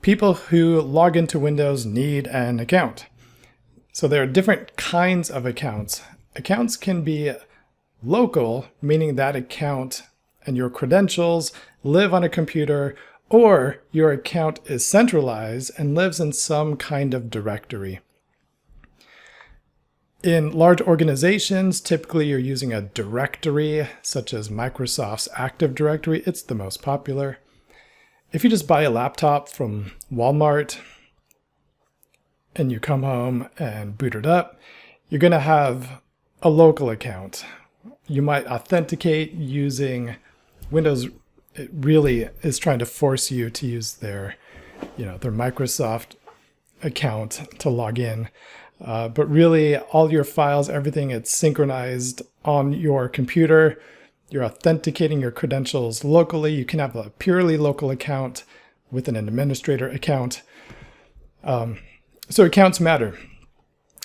people who log into Windows need an account. So there are different kinds of accounts. Accounts can be local, meaning that account and your credentials live on a computer, or your account is centralized and lives in some kind of directory. In large organizations, typically you're using a directory, such as Microsoft's Active Directory. It's the most popular. If you just buy a laptop from Walmart and you come home and boot it up, you're going to have a local account. You might authenticate using Windows. It really is trying to force you to use their Microsoft account to log in. But really, all your files, everything, it's synchronized on your computer. You're authenticating your credentials locally. You can have a purely local account with an administrator account. So accounts matter.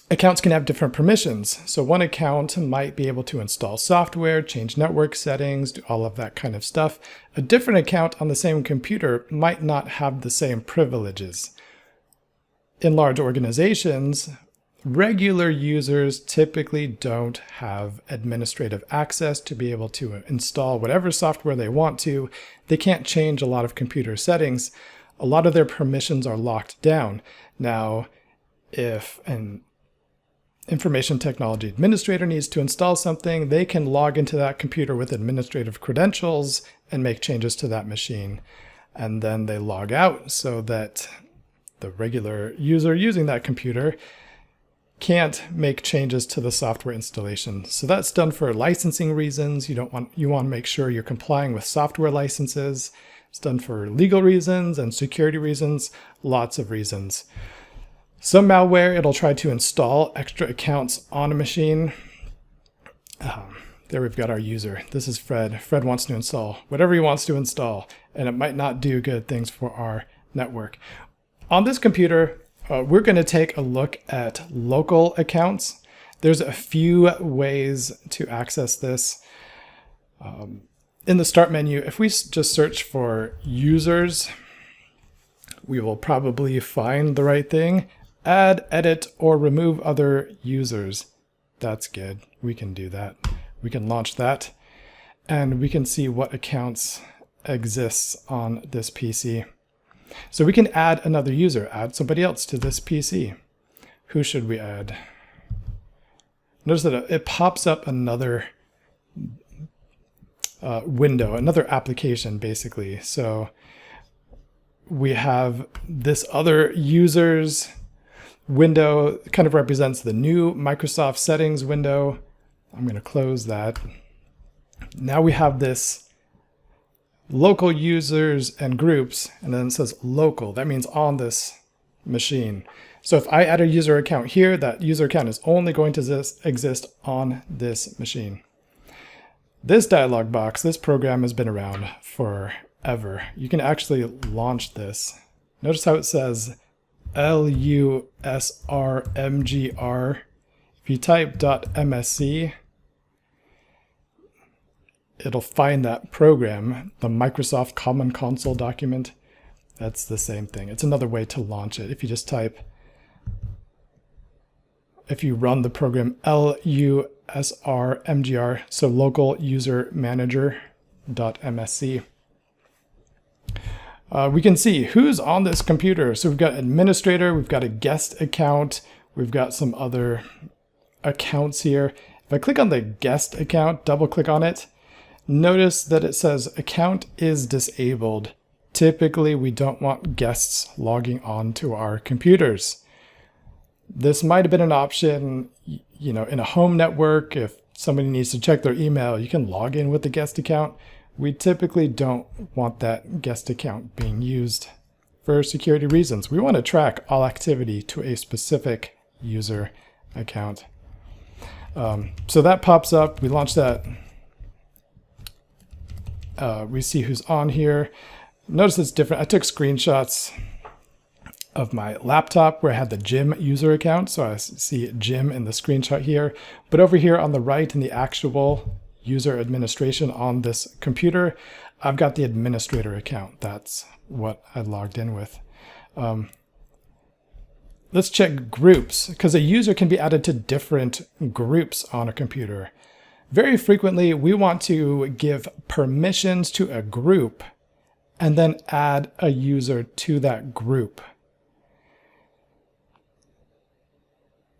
Accounts can have different permissions. So one account might be able to install software, change network settings, do all of that kind of stuff. A different account on the same computer might not have the same privileges. In large organizations, regular users typically don't have administrative access to be able to install whatever software they want to. They can't change a lot of computer settings. A lot of their permissions are locked down. Now, if an information technology administrator needs to install something, they can log into that computer with administrative credentials and make changes to that machine. And then they log out so that the regular user using that computer can't make changes to the software installation. So that's done for licensing reasons. You want to make sure you're complying with software licenses. It's done for legal reasons and security reasons, lots of reasons. Some malware, it'll try to install extra accounts on a machine. There we've got our user. This is Fred. Fred wants to install whatever he wants to install, and it might not do good things for our network. On this computer, we're going to take a look at local accounts. There's a few ways to access this. In the Start menu, if we just search for users, we will probably find the right thing. Add, edit, or remove other users. That's good. We can do that. We can launch that, and we can see what accounts exists on this PC. So we can add another user, add somebody else to this PC. Who should we add? Notice that it pops up another window, another application basically. So we have this other users window, kind of represents the new Microsoft settings window. I'm going to close that. Now we have this local users and groups, and then it says local. That means on this machine. So if I add a user account here, that user account is only going to exist on this machine. This dialog box, this program has been around forever. You can actually launch this. Notice how it says LUSRMGR. If you type .msc, it'll find that program, the Microsoft Common Console document. That's the same thing. It's another way to launch it. If you just type, if you run the program LUSRMGR, so local user manager.msc, we can see who's on this computer. So we've got administrator, we've got a guest account, we've got some other accounts here. If I click on the guest account, double click on it, notice that it says account is disabled. Typically, we don't want guests logging on to our computers. This might have been an option, in a home network. If somebody needs to check their email, you can log in with the guest account. We typically don't want that guest account being used for security reasons. We want to track all activity to a specific user account. So that pops up. We launch that. We see who's on here. Notice it's different. I took screenshots of my laptop where I had the Jim user account. So I see Jim in the screenshot here. But over here on the right in the actual user administration on this computer, I've got the administrator account. That's what I logged in with. Let's check groups, because a user can be added to different groups on a computer. Very frequently, we want to give permissions to a group and then add a user to that group.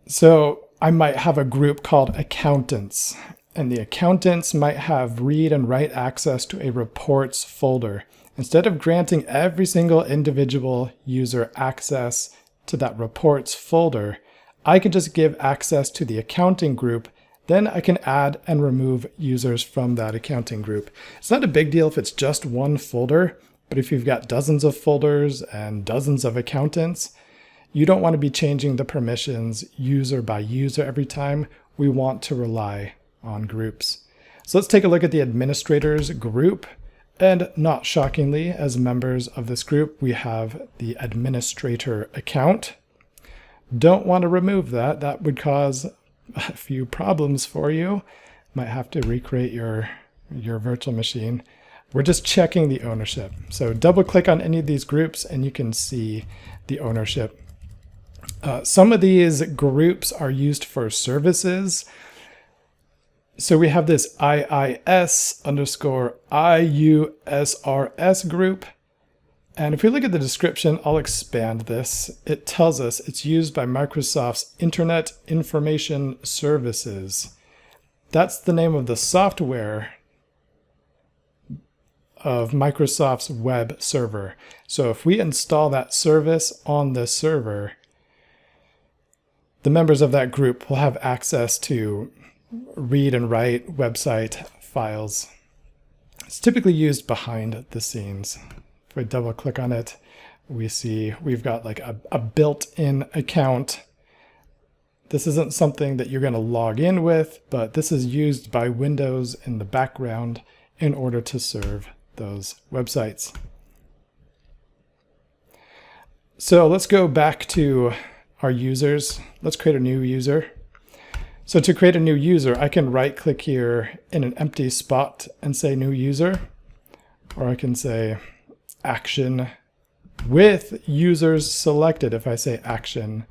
So I might have a group called accountants, and the accountants might have read and write access to a reports folder. Instead of granting every single individual user access to that reports folder, I can just give access to the accounting group. Then I can add and remove users from that accounting group. It's not a big deal if it's just one folder, but if you've got dozens of folders and dozens of accountants, you don't want to be changing the permissions user by user every time. We want to rely on groups. So let's take a look at the administrators group. And not shockingly, as members of this group, we have the administrator account. Don't want to remove that. That would cause a few problems for you. Might have to recreate your virtual machine. We're just checking the ownership. So double click on any of these groups and you can see the ownership. Some of these groups are used for services. So we have this IIS_IUSRS group. And if we look at the description, I'll expand this. It tells us it's used by Microsoft's Internet Information Services. That's the name of the software of Microsoft's web server. So if we install that service on this server, the members of that group will have access to read and write website files. It's typically used behind the scenes. If we double click on it, we see we've got like a built-in account. This isn't something that you're going to log in with, but this is used by Windows in the background in order to serve those websites. So let's go back to our users. Let's create a new user. So to create a new user, I can right click here in an empty spot and say new user, or I can say action with users selected. If I say action,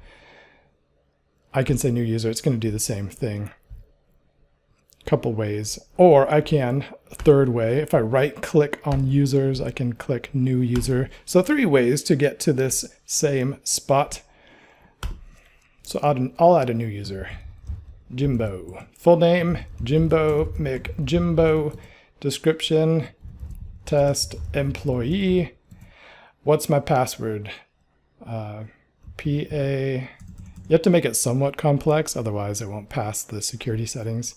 I can say new user. It's going to do the same thing. Couple ways. Or I can, third way, if I right click on users, I can click new user. So 3 ways to get to this same spot. So I'll add a new user. Jimbo. Full name, Jimbo McJimbo. Description, test employee. What's my password? PA. You have to make it somewhat complex, otherwise it won't pass the security settings.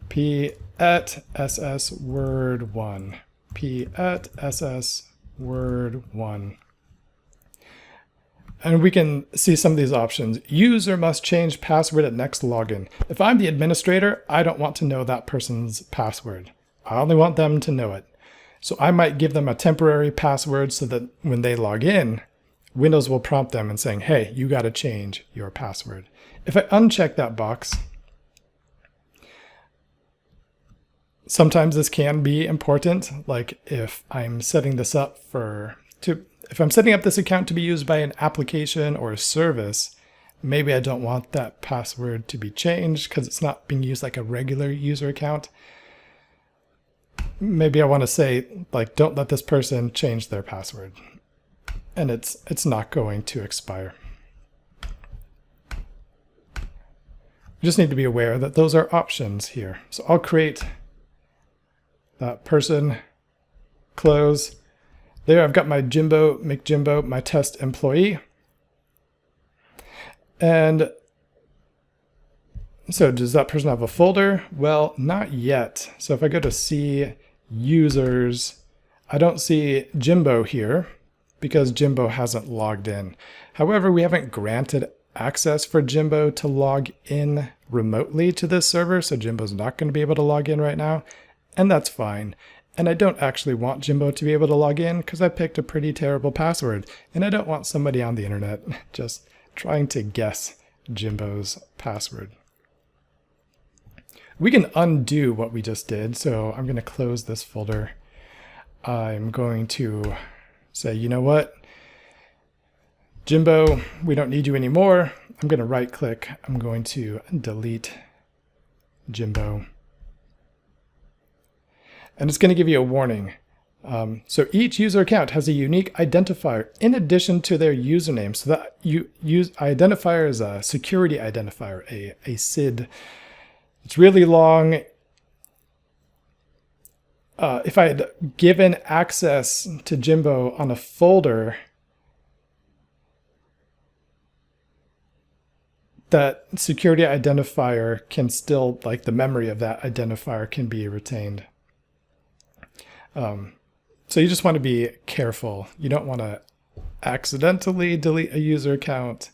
P@SS word 1. P@SS word 1. And we can see some of these options. User must change password at next login. If I'm the administrator, I don't want to know that person's password. I only want them to know it. So I might give them a temporary password so that when they log in, Windows will prompt them and saying, hey, you got to change your password. If I uncheck that box, sometimes this can be important. Like if I'm setting this up if I'm setting up this account to be used by an application or a service, maybe I don't want that password to be changed because it's not being used like a regular user account. Maybe I want to say, like, don't let this person change their password. And it's not going to expire. You just need to be aware that those are options here. So I'll create that person, close. There I've got my Jimbo McJimbo, my test employee. And so does that person have a folder? Well, not yet. So if I go to see users, I don't see Jimbo here because Jimbo hasn't logged in. However, we haven't granted access for Jimbo to log in remotely to this server, so Jimbo's not going to be able to log in right now, and that's fine. And I don't actually want Jimbo to be able to log in because I picked a pretty terrible password, and I don't want somebody on the internet just trying to guess Jimbo's password. We can undo what we just did, so I'm going to close this folder. I'm going to say, you know what, Jimbo, we don't need you anymore. I'm going to right click. I'm going to delete Jimbo. And it's going to give you a warning. So each user account has a unique identifier in addition to their username. So that identifier is a security identifier, a SID. It's really long. If I had given access to Jimbo on a folder, that security identifier can still, like the memory of that identifier can be retained. So you just want to be careful. You don't want to accidentally delete a user account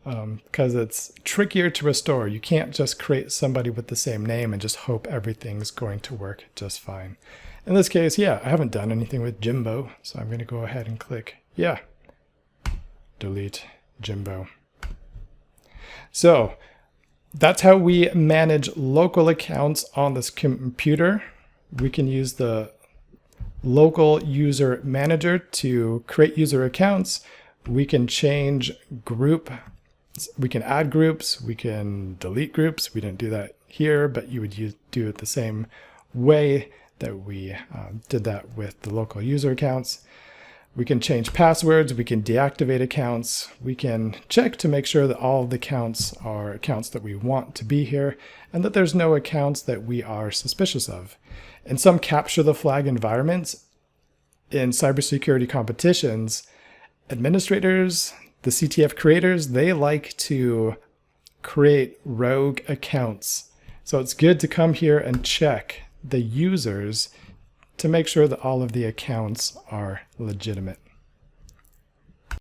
because it's trickier to restore. You can't just create somebody with the same name and just hope everything's going to work just fine. In this case, yeah, I haven't done anything with Jimbo, so I'm going to go ahead and click, yeah, delete Jimbo. So that's how we manage local accounts on this computer. We can use the local user manager to create user accounts. We can change group. We can add groups. We can delete groups. We didn't do that here, but you would do it the same way that we did that with the local user accounts. We can change passwords. We can deactivate accounts. We can check to make sure that all of the accounts are accounts that we want to be here and that there's no accounts that we are suspicious of. In some capture the flag environments, in cybersecurity competitions, administrators, the CTF creators, they like to create rogue accounts. So it's good to come here and check the users to make sure that all of the accounts are legitimate.